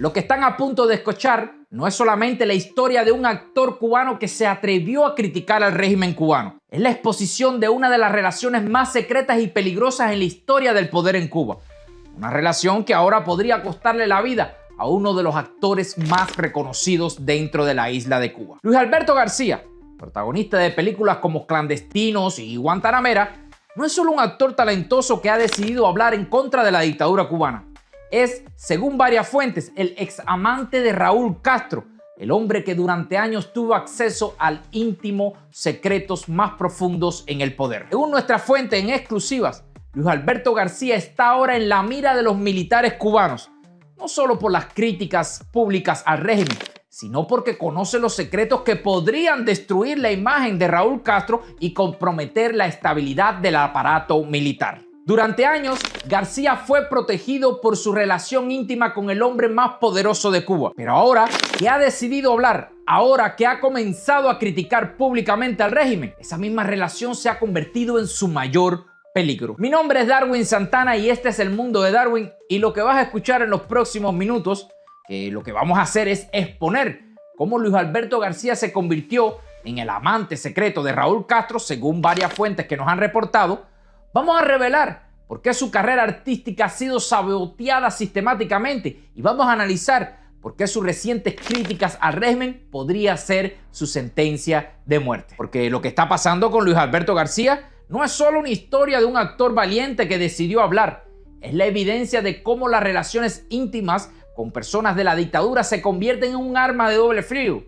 Lo que están a punto de escuchar no es solamente la historia de un actor cubano que se atrevió a criticar al régimen cubano. Es la exposición de una de las relaciones más secretas y peligrosas en la historia del poder en Cuba. Una relación que ahora podría costarle la vida a uno de los actores más reconocidos dentro de la isla de Cuba. Luis Alberto García, protagonista de películas como Clandestinos y Guantanamera, no es solo un actor talentoso que ha decidido hablar en contra de la dictadura cubana. Es, según varias fuentes, el ex amante de Raúl Castro, el hombre que durante años tuvo acceso al íntimo secretos más profundos en el poder. Según nuestra fuente en exclusivas, Luis Alberto García está ahora en la mira de los militares cubanos, no solo por las críticas públicas al régimen, sino porque conoce los secretos que podrían destruir la imagen de Raúl Castro y comprometer la estabilidad del aparato militar. Durante años, García fue protegido por su relación íntima con el hombre más poderoso de Cuba. Pero ahora que ha decidido hablar, ahora que ha comenzado a criticar públicamente al régimen, esa misma relación se ha convertido en su mayor peligro. Mi nombre es Darwin Santana y este es El Mundo de Darwin, y lo que vas a escuchar en los próximos minutos, que lo que vamos a hacer es exponer cómo Luis Alberto García se convirtió en el amante secreto de Raúl Castro, según varias fuentes que nos han reportado. Vamos a revelar por qué su carrera artística ha sido saboteada sistemáticamente y vamos a analizar por qué sus recientes críticas al régimen podría ser su sentencia de muerte. Porque lo que está pasando con Luis Alberto García no es solo una historia de un actor valiente que decidió hablar, es la evidencia de cómo las relaciones íntimas con personas de la dictadura se convierten en un arma de doble filo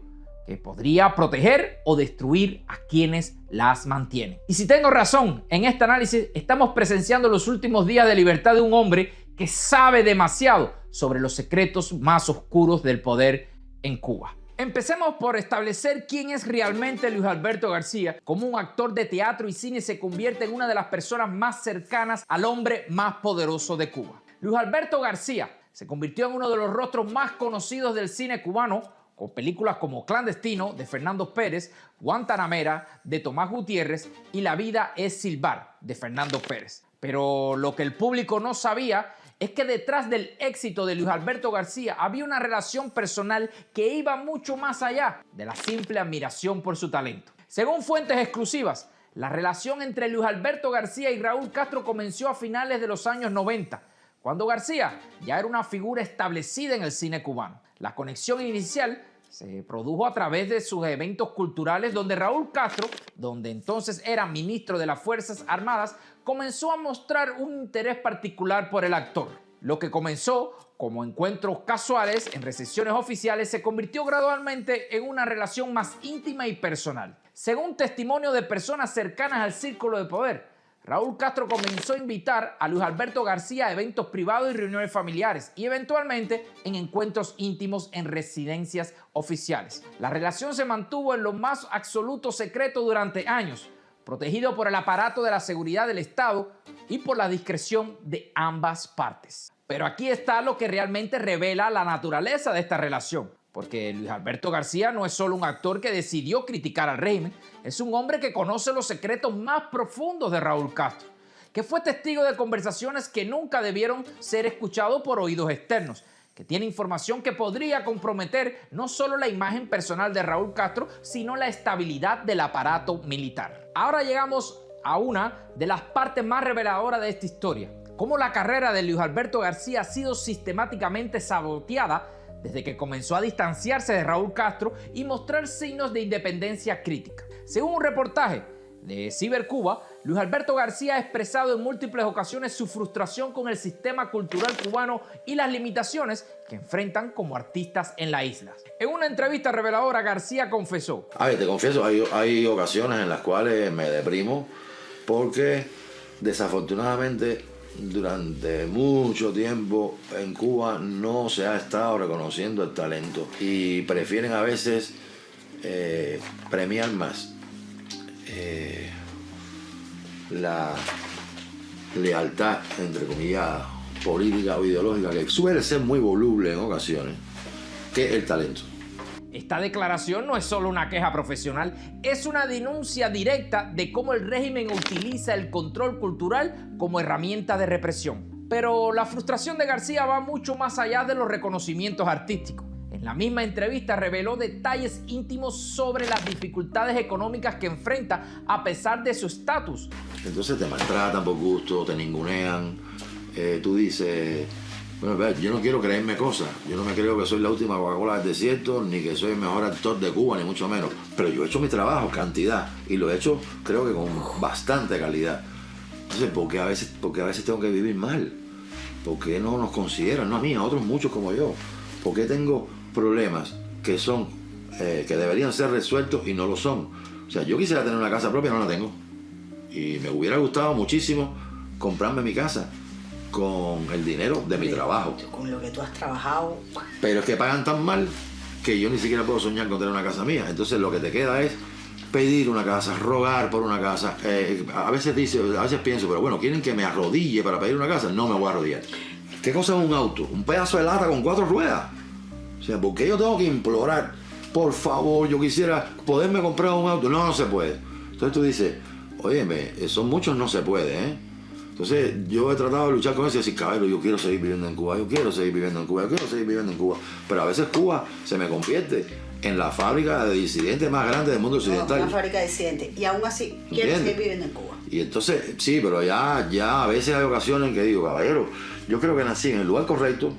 que podría proteger o destruir a quienes las mantienen. Y si tengo razón, en este análisis estamos presenciando los últimos días de libertad de un hombre que sabe demasiado sobre los secretos más oscuros del poder en Cuba. Empecemos por establecer quién es realmente Luis Alberto García. Como un actor de teatro y cine se convierte en una de las personas más cercanas al hombre más poderoso de Cuba. Luis Alberto García se convirtió en uno de los rostros más conocidos del cine cubano, con películas como Clandestino, de Fernando Pérez, Guantanamera, de Tomás Gutiérrez, y La vida es silbar, de Fernando Pérez. Pero lo que el público no sabía es que detrás del éxito de Luis Alberto García había una relación personal que iba mucho más allá de la simple admiración por su talento. Según fuentes exclusivas, la relación entre Luis Alberto García y Raúl Castro comenzó a finales de los años 90, cuando García ya era una figura establecida en el cine cubano. La conexión inicial se produjo a través de sus eventos culturales, donde Raúl Castro, donde entonces era ministro de las Fuerzas Armadas, comenzó a mostrar un interés particular por el actor. Lo que comenzó como encuentros casuales en recepciones oficiales se convirtió gradualmente en una relación más íntima y personal. Según testimonio de personas cercanas al círculo de poder, Raúl Castro comenzó a invitar a Luis Alberto García a eventos privados y reuniones familiares y eventualmente en encuentros íntimos en residencias oficiales. La relación se mantuvo en lo más absoluto secreto durante años, protegido por el aparato de la seguridad del Estado y por la discreción de ambas partes. Pero aquí está lo que realmente revela la naturaleza de esta relación. Porque Luis Alberto García no es solo un actor que decidió criticar al régimen, es un hombre que conoce los secretos más profundos de Raúl Castro, que fue testigo de conversaciones que nunca debieron ser escuchados por oídos externos, que tiene información que podría comprometer no solo la imagen personal de Raúl Castro, sino la estabilidad del aparato militar. Ahora llegamos a una de las partes más reveladoras de esta historia, cómo la carrera de Luis Alberto García ha sido sistemáticamente saboteada desde que comenzó a distanciarse de Raúl Castro y mostrar signos de independencia crítica. Según un reportaje de Cibercuba, Luis Alberto García ha expresado en múltiples ocasiones su frustración con el sistema cultural cubano y las limitaciones que enfrentan como artistas en la isla. En una entrevista reveladora, García confesó: te confieso, hay ocasiones en las cuales me deprimo porque desafortunadamente durante mucho tiempo en Cuba no se ha estado reconociendo el talento y prefieren a veces premiar más la lealtad, entre comillas, política o ideológica, que suele ser muy voluble en ocasiones, que el talento. Esta declaración no es solo una queja profesional, es una denuncia directa de cómo el régimen utiliza el control cultural como herramienta de represión. Pero la frustración de García va mucho más allá de los reconocimientos artísticos. En la misma entrevista reveló detalles íntimos sobre las dificultades económicas que enfrenta a pesar de su estatus. Entonces te maltratan por gusto, te ningunean, tú dices, bueno, yo no quiero creerme cosas, yo no me creo que soy la última Coca-Cola del desierto, ni que soy el mejor actor de Cuba, ni mucho menos, pero yo he hecho mi trabajo, cantidad, y lo he hecho creo que con bastante calidad. Entonces, ¿por qué a veces tengo que vivir mal? ¿Por qué no nos consideran, no a mí, a otros muchos como yo? ¿Por qué tengo problemas que son, que deberían ser resueltos y no lo son? O sea, yo quisiera tener una casa propia, no la tengo. Y me hubiera gustado muchísimo comprarme mi casa con el dinero de mi trabajo. Con lo que tú has trabajado. Pero es que pagan tan mal que yo ni siquiera puedo soñar con tener una casa mía. Entonces lo que te queda es pedir una casa, rogar por una casa. A veces pienso, pero bueno, ¿quieren que me arrodille para pedir una casa? No me voy a arrodillar. ¿Qué cosa es un auto? Un pedazo de lata con 4 ruedas. O sea, ¿por qué yo tengo que implorar? Por favor, yo quisiera poderme comprar un auto. No, no se puede. Entonces tú dices, óyeme, son muchos, no se puede, ¿eh? Entonces yo he tratado de luchar con eso y decir, cabrón, yo quiero seguir viviendo en Cuba, yo quiero seguir viviendo en Cuba, yo quiero seguir viviendo en Cuba. Pero a veces Cuba se me convierte en la fábrica de disidentes más grande del mundo occidental. Una fábrica de disidentes. Y aún así, quiero seguir viviendo en Cuba. Y entonces, sí, pero ya a veces hay ocasiones en que digo, caballero, yo creo que nací en el lugar correcto,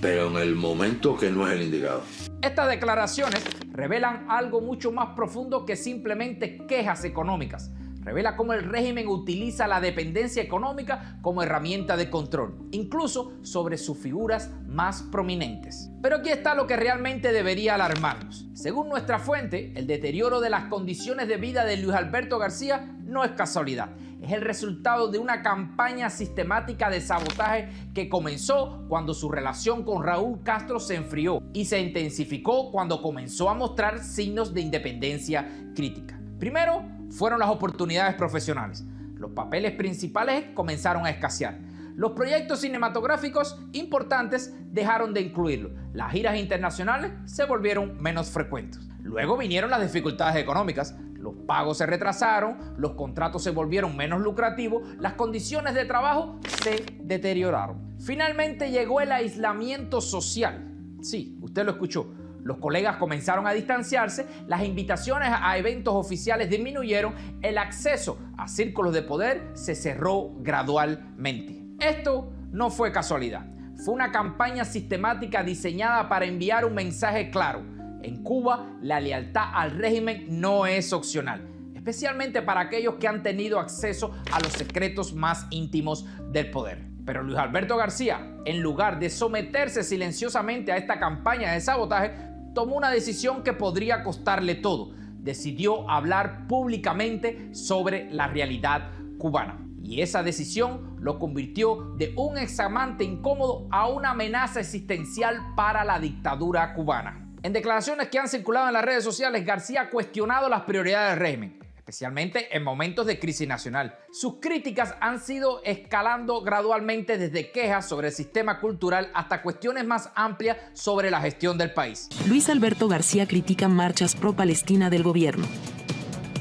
pero en el momento que no es el indicado. Estas declaraciones revelan algo mucho más profundo que simplemente quejas económicas. Revela cómo el régimen utiliza la dependencia económica como herramienta de control, incluso sobre sus figuras más prominentes. Pero aquí está lo que realmente debería alarmarnos. Según nuestra fuente, el deterioro de las condiciones de vida de Luis Alberto García no es casualidad. Es el resultado de una campaña sistemática de sabotaje que comenzó cuando su relación con Raúl Castro se enfrió y se intensificó cuando comenzó a mostrar signos de independencia crítica. Primero, fueron las oportunidades profesionales. Los papeles principales comenzaron a escasear. Los proyectos cinematográficos importantes dejaron de incluirlo. Las giras internacionales se volvieron menos frecuentes. Luego vinieron las dificultades económicas. Los pagos se retrasaron, los contratos se volvieron menos lucrativos, las condiciones de trabajo se deterioraron. Finalmente llegó el aislamiento social. Sí, usted lo escuchó. Los colegas comenzaron a distanciarse, las invitaciones a eventos oficiales disminuyeron, el acceso a círculos de poder se cerró gradualmente. Esto no fue casualidad, fue una campaña sistemática diseñada para enviar un mensaje claro. En Cuba, la lealtad al régimen no es opcional, especialmente para aquellos que han tenido acceso a los secretos más íntimos del poder. Pero Luis Alberto García, en lugar de someterse silenciosamente a esta campaña de sabotaje, tomó una decisión que podría costarle todo. Decidió hablar públicamente sobre la realidad cubana. Y esa decisión lo convirtió de un examante incómodo a una amenaza existencial para la dictadura cubana. En declaraciones que han circulado en las redes sociales, García ha cuestionado las prioridades del régimen, especialmente en momentos de crisis nacional. Sus críticas han sido escalando gradualmente desde quejas sobre el sistema cultural hasta cuestiones más amplias sobre la gestión del país. Luis Alberto García critica marchas pro-Palestina del gobierno.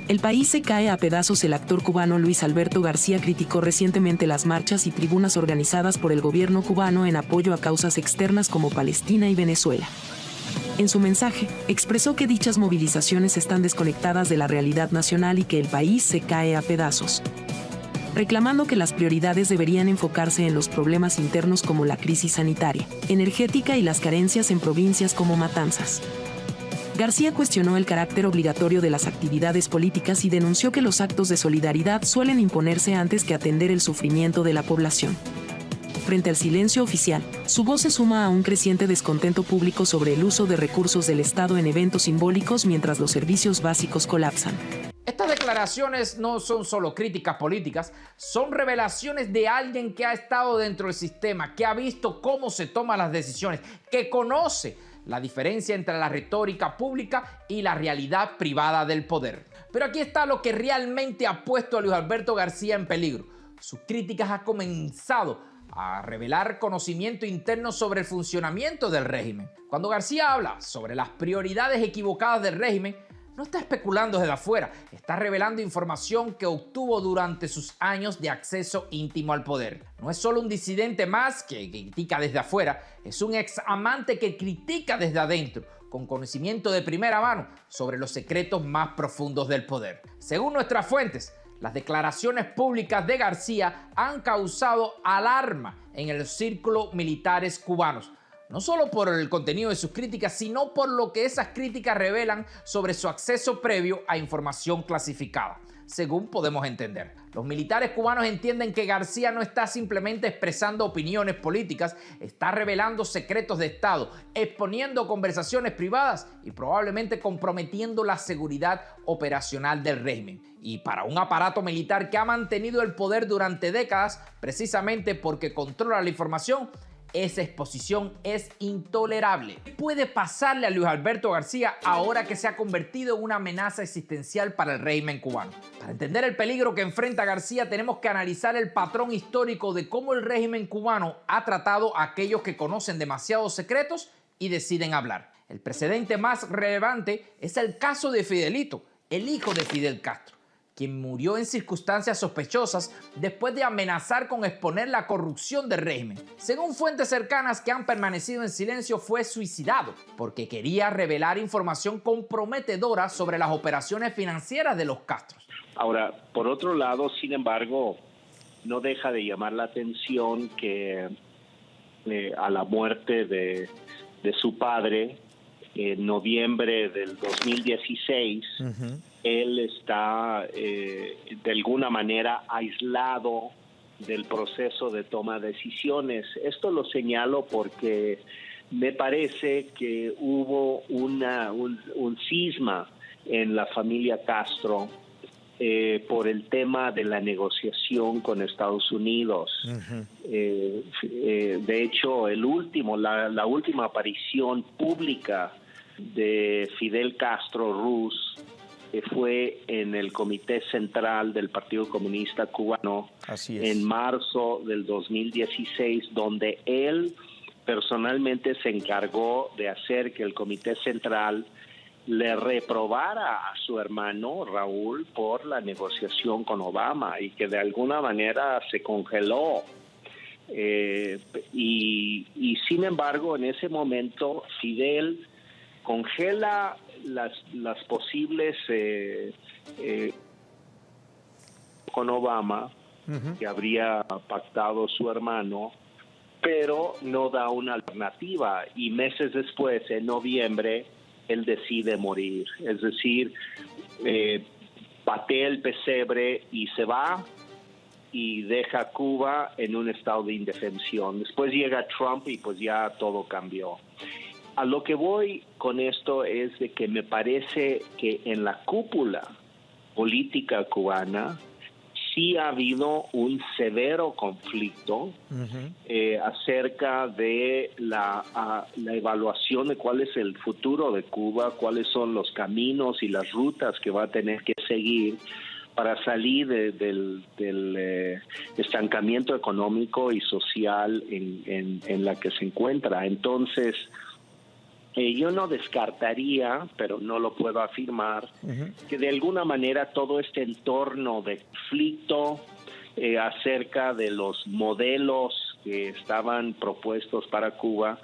El país se cae a pedazos. El actor cubano Luis Alberto García criticó recientemente las marchas y tribunas organizadas por el gobierno cubano en apoyo a causas externas como Palestina y Venezuela. En su mensaje, expresó que dichas movilizaciones están desconectadas de la realidad nacional y que el país se cae a pedazos, reclamando que las prioridades deberían enfocarse en los problemas internos como la crisis sanitaria, energética y las carencias en provincias como Matanzas. García cuestionó el carácter obligatorio de las actividades políticas y denunció que los actos de solidaridad suelen imponerse antes que atender el sufrimiento de la población. Frente al silencio oficial, su voz se suma a un creciente descontento público sobre el uso de recursos del Estado en eventos simbólicos mientras los servicios básicos colapsan. Estas declaraciones no son solo críticas políticas, son revelaciones de alguien que ha estado dentro del sistema, que ha visto cómo se toman las decisiones, que conoce la diferencia entre la retórica pública y la realidad privada del poder. Pero aquí está lo que realmente ha puesto a Luis Alberto García en peligro. Sus críticas han comenzado a revelar conocimiento interno sobre el funcionamiento del régimen. Cuando García habla sobre las prioridades equivocadas del régimen, no está especulando desde afuera, está revelando información que obtuvo durante sus años de acceso íntimo al poder. No es solo un disidente más que critica desde afuera, es un ex amante que critica desde adentro, con conocimiento de primera mano sobre los secretos más profundos del poder. Según nuestras fuentes, las declaraciones públicas de García han causado alarma en los círculos militares cubanos, no solo por el contenido de sus críticas, sino por lo que esas críticas revelan sobre su acceso previo a información clasificada, según podemos entender. Los militares cubanos entienden que García no está simplemente expresando opiniones políticas, está revelando secretos de Estado, exponiendo conversaciones privadas y probablemente comprometiendo la seguridad operacional del régimen. Y para un aparato militar que ha mantenido el poder durante décadas, precisamente porque controla la información, esa exposición es intolerable. ¿Qué puede pasarle a Luis Alberto García ahora que se ha convertido en una amenaza existencial para el régimen cubano? Para entender el peligro que enfrenta García, tenemos que analizar el patrón histórico de cómo el régimen cubano ha tratado a aquellos que conocen demasiados secretos y deciden hablar. El precedente más relevante es el caso de Fidelito, el hijo de Fidel Castro, quien murió en circunstancias sospechosas después de amenazar con exponer la corrupción del régimen. Según fuentes cercanas que han permanecido en silencio, fue suicidado porque quería revelar información comprometedora sobre las operaciones financieras de los Castros. Ahora, por otro lado, sin embargo, no deja de llamar la atención que a la muerte de su padre, en noviembre del 2016, él está de alguna manera aislado del proceso de toma de decisiones. Esto lo señalo porque me parece que hubo un cisma en la familia Castro por el tema de la negociación con Estados Unidos. De hecho, la última aparición pública de Fidel Castro Ruz fue en el Comité Central del Partido Comunista Cubano en marzo del 2016, donde él personalmente se encargó de hacer que el Comité Central le reprobara a su hermano Raúl por la negociación con Obama y que de alguna manera se congeló. Y sin embargo, en ese momento, Fidel congela las posibles con Obama, que habría pactado su hermano, pero no da una alternativa. Y meses después, en noviembre, él decide morir. Es decir, patea el pesebre y se va y deja a Cuba en un estado de indefensión. Después llega Trump y pues ya todo cambió. A lo que voy con esto es de que me parece que en la cúpula política cubana sí ha habido un severo conflicto acerca de la evaluación de cuál es el futuro de Cuba, cuáles son los caminos y las rutas que va a tener que seguir para salir del estancamiento económico y social en la que se encuentra. Entonces, yo no descartaría, pero no lo puedo afirmar, que de alguna manera todo este entorno de conflicto acerca de los modelos que estaban propuestos para Cuba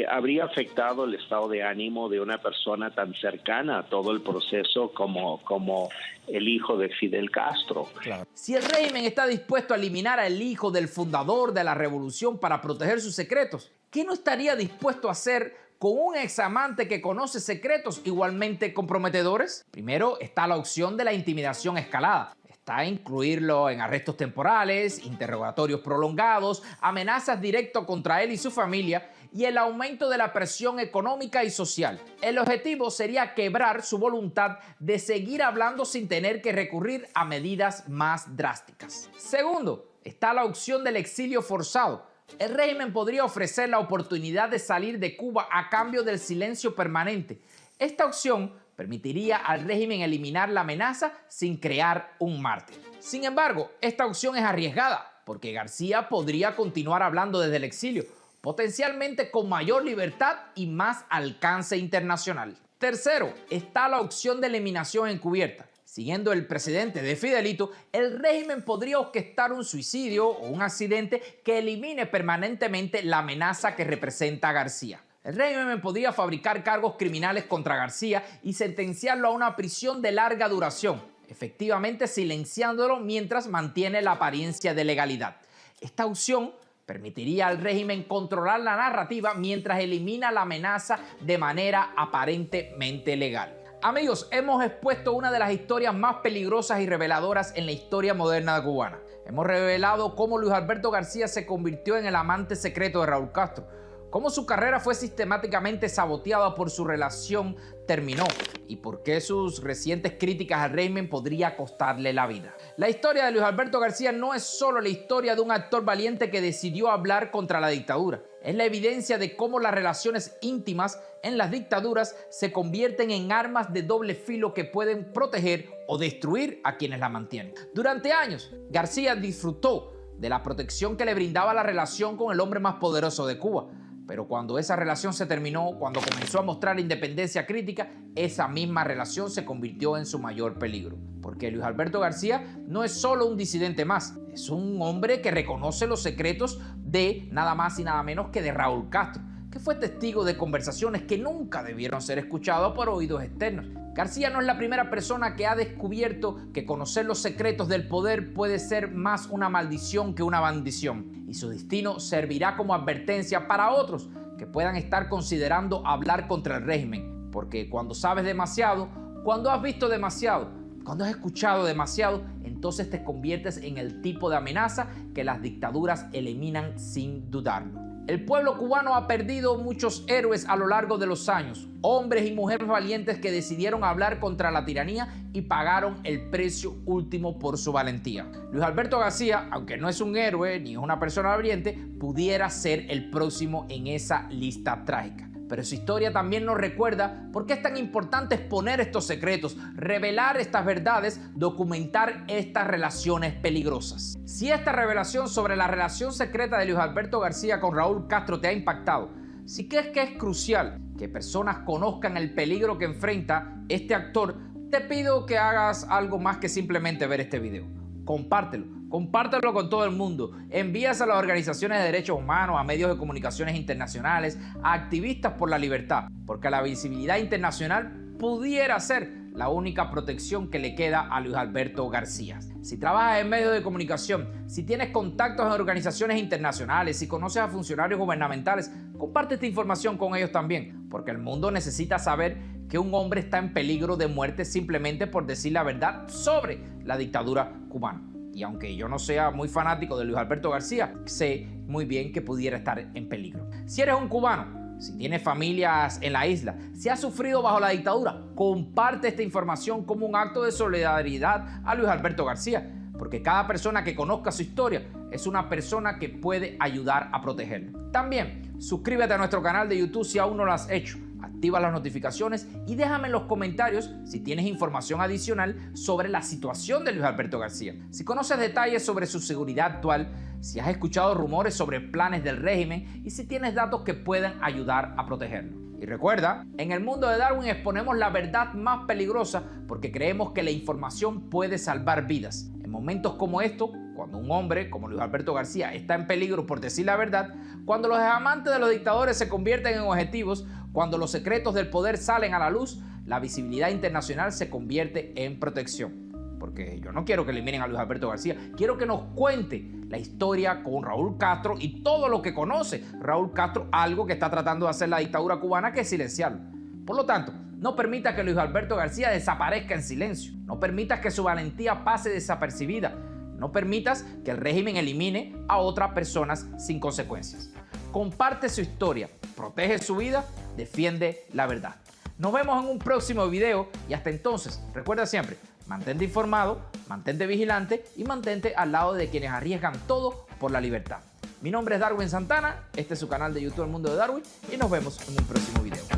habría afectado el estado de ánimo de una persona tan cercana a todo el proceso como el hijo de Fidel Castro. Claro. Si el régimen está dispuesto a eliminar al hijo del fundador de la revolución para proteger sus secretos, ¿qué no estaría dispuesto a hacer con un examante que conoce secretos igualmente comprometedores? Primero está la opción de la intimidación escalada. Está incluirlo en arrestos temporales, interrogatorios prolongados, amenazas directas contra él y su familia y el aumento de la presión económica y social. El objetivo sería quebrar su voluntad de seguir hablando sin tener que recurrir a medidas más drásticas. Segundo, está la opción del exilio forzado. El régimen podría ofrecer la oportunidad de salir de Cuba a cambio del silencio permanente. Esta opción permitiría al régimen eliminar la amenaza sin crear un mártir. Sin embargo, esta opción es arriesgada porque García podría continuar hablando desde el exilio, potencialmente con mayor libertad y más alcance internacional. Tercero, está la opción de eliminación encubierta. Siguiendo el precedente de Fidelito, el régimen podría orquestar un suicidio o un accidente que elimine permanentemente la amenaza que representa a García. El régimen podría fabricar cargos criminales contra García y sentenciarlo a una prisión de larga duración, efectivamente silenciándolo mientras mantiene la apariencia de legalidad. Esta opción permitiría al régimen controlar la narrativa mientras elimina la amenaza de manera aparentemente legal. Amigos, hemos expuesto una de las historias más peligrosas y reveladoras en la historia moderna cubana. Hemos revelado cómo Luis Alberto García se convirtió en el amante secreto de Raúl Castro, cómo su carrera fue sistemáticamente saboteada por su relación terminó y por qué sus recientes críticas al régimen podría costarle la vida. La historia de Luis Alberto García no es solo la historia de un actor valiente que decidió hablar contra la dictadura. Es la evidencia de cómo las relaciones íntimas en las dictaduras se convierten en armas de doble filo que pueden proteger o destruir a quienes la mantienen. Durante años, García disfrutó de la protección que le brindaba la relación con el hombre más poderoso de Cuba. Pero cuando esa relación se terminó, cuando comenzó a mostrar independencia crítica, esa misma relación se convirtió en su mayor peligro. Porque Luis Alberto García no es solo un disidente más, es un hombre que reconoce los secretos de nada más y nada menos que de Raúl Castro, que fue testigo de conversaciones que nunca debieron ser escuchadas por oídos externos. García no es la primera persona que ha descubierto que conocer los secretos del poder puede ser más una maldición que una bendición, y su destino servirá como advertencia para otros que puedan estar considerando hablar contra el régimen, porque cuando sabes demasiado, cuando has visto demasiado, cuando has escuchado demasiado, entonces te conviertes en el tipo de amenaza que las dictaduras eliminan sin dudarlo. El pueblo cubano ha perdido muchos héroes a lo largo de los años, hombres y mujeres valientes que decidieron hablar contra la tiranía y pagaron el precio último por su valentía. Luis Alberto García, aunque no es un héroe ni es una persona valiente, pudiera ser el próximo en esa lista trágica. Pero su historia también nos recuerda por qué es tan importante exponer estos secretos, revelar estas verdades, documentar estas relaciones peligrosas. Si esta revelación sobre la relación secreta de Luis Alberto García con Raúl Castro te ha impactado, si crees que es crucial que personas conozcan el peligro que enfrenta este actor, te pido que hagas algo más que simplemente ver este video. Compártelo con todo el mundo. Envíaselo a las organizaciones de derechos humanos, a medios de comunicaciones internacionales, a activistas por la libertad, porque la visibilidad internacional pudiera ser la única protección que le queda a Luis Alberto García. Si trabajas en medios de comunicación, si tienes contactos en organizaciones internacionales, si conoces a funcionarios gubernamentales, comparte esta información con ellos también, porque el mundo necesita saber que un hombre está en peligro de muerte simplemente por decir la verdad sobre la dictadura cubana. Y aunque yo no sea muy fanático de Luis Alberto García, sé muy bien que pudiera estar en peligro. Si eres un cubano, si tienes familias en la isla, si has sufrido bajo la dictadura, comparte esta información como un acto de solidaridad a Luis Alberto García, porque cada persona que conozca su historia es una persona que puede ayudar a protegerlo. También, suscríbete a nuestro canal de YouTube si aún no lo has hecho. Activa las notificaciones y déjame en los comentarios si tienes información adicional sobre la situación de Luis Alberto García. Si conoces detalles sobre su seguridad actual, si has escuchado rumores sobre planes del régimen y si tienes datos que puedan ayudar a protegerlo. Y recuerda, en el mundo de Darwin exponemos la verdad más peligrosa porque creemos que la información puede salvar vidas. En momentos como estos, cuando un hombre como Luis Alberto García está en peligro por decir la verdad, cuando los amantes de los dictadores se convierten en objetivos, cuando los secretos del poder salen a la luz, la visibilidad internacional se convierte en protección. Porque yo no quiero que eliminen a Luis Alberto García, quiero que nos cuente la historia con Raúl Castro y todo lo que conoce Raúl Castro, algo que está tratando de hacer la dictadura cubana, que es silenciarlo. Por lo tanto, no permita que Luis Alberto García desaparezca en silencio, no permitas que su valentía pase desapercibida, no permitas que el régimen elimine a otras personas sin consecuencias. Comparte su historia, protege su vida, defiende la verdad. Nos vemos en un próximo video y hasta entonces, recuerda siempre, mantente informado, mantente vigilante y mantente al lado de quienes arriesgan todo por la libertad. Mi nombre es Darwin Santana, este es su canal de YouTube El Mundo de Darwin y nos vemos en un próximo video.